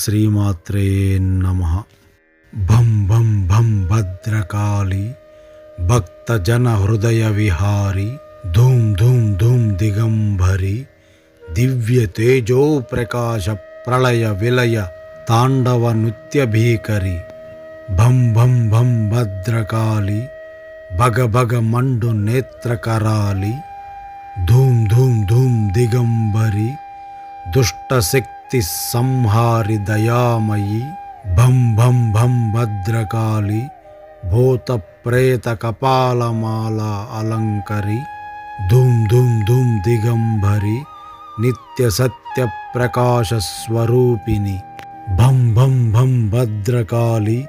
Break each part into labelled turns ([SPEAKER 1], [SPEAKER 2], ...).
[SPEAKER 1] శ్రీమాత్రే నమః. భం భం భం భద్రకాళి భక్తజన హృదయ విహారి ధూమ్ ధూమ్ ధూమ్ దిగంబరి దివ్య తేజో ప్రకాశ ప్రళయ విలయ తాండవ నృత్య భీకరి. భం భం భం భద్రకాళి భగ భగ మండు నేత్రకరాలి ధూమ్ ధూమ్ ధూమ్ దిగంబరి దుష్ట శక్తి సంహారి దయామయి. భం భం భం భద్రకాళి భూత ప్రేత కపాలమాల అలంకరి ధూమ్ ధూమ్ ధూమ్ దిగంబరి నిత్య సత్య ప్రకాశ స్వరూపిణి. భం భం భం భద్రకాళి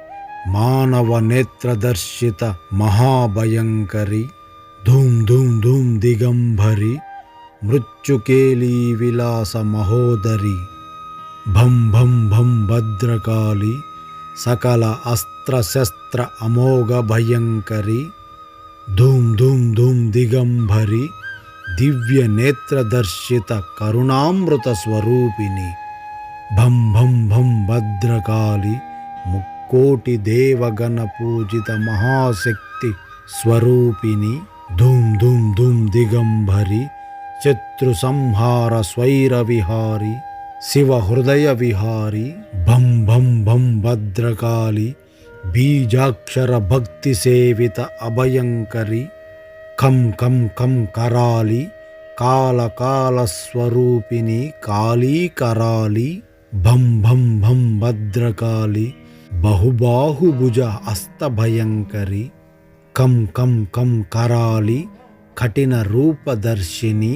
[SPEAKER 1] మానవ నేత్రదర్శిత మహాభయంకరి ధూమ్ ధూమ్ ధూమ్ దిగంబరి మృత్యుకేళీ విలాస మహోదరి. భం భం భం భద్రకాళి సకల అస్త్ర శస్త్ర అమోఘ భయంకరి ధూమ్ ధూమ్ ధూమ్ దిగంబరి దివ్య నేత్రదర్శిత కరుణామృత స్వరూపిణి. భం భం భం భద్రకాళి ముక్కోటి దేవగణ పూజిత మహాశక్తి స్వరూపిణి. ధూమ్ ధూమ్ ధూమ్ దిగంబరి శత్రు సంహార స్వైర విహారి శివ హృదయ విహారి. భం భం భం భద్రకాళి బీజాక్షర భక్తి సేవిత అభయంకరి ఖం ఖం ఖం కరాలి కాల కాల స్వరూపిణి కాళీ కరాలి. భం భం భం భద్రకాళి బహుబాహుభుజ అస్తభయంకరి కం కం కం కరాలి కఠిన రూపదర్శిని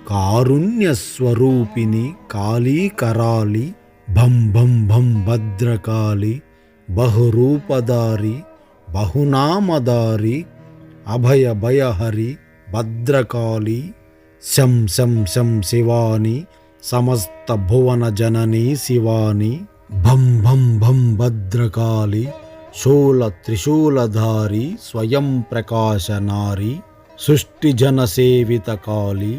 [SPEAKER 1] కారుణ్య స్వరూపిణి కాళీ కరాలి. భం భం భం భద్రకాళి బహురూపధారి బహునామధారి అభయ భయహరి భద్రకాళి. శం శం శం శివాని సమస్త భువన జనని శివాని. భం భం భం భద్రకాళి శూల త్రిశూలధారి స్వయం ప్రకాశ నారి సృష్టి జన సేవిత కాళి.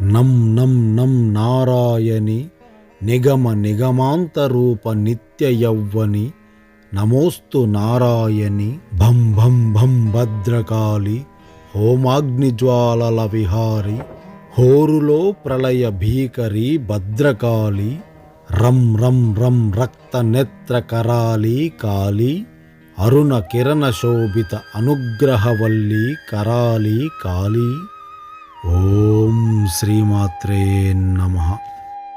[SPEAKER 1] నం నం నం నారాయణి నిగమ నిగమాంత రూప నిత్య యౌవని నమోస్తు నారాయణి. భం భం భం భద్రకాళి హోమాగ్నిజ్వాలల విహారి హోరులో ప్రళయ భీకరి భద్రకాళి. రం రం రం రక్త నేత్ర కరాలి కాళి అరుణ కిరణ శోభిత అనుగ్రహవల్లి కరాలి కాళి. ఓం శ్రీమాత్రే నమః.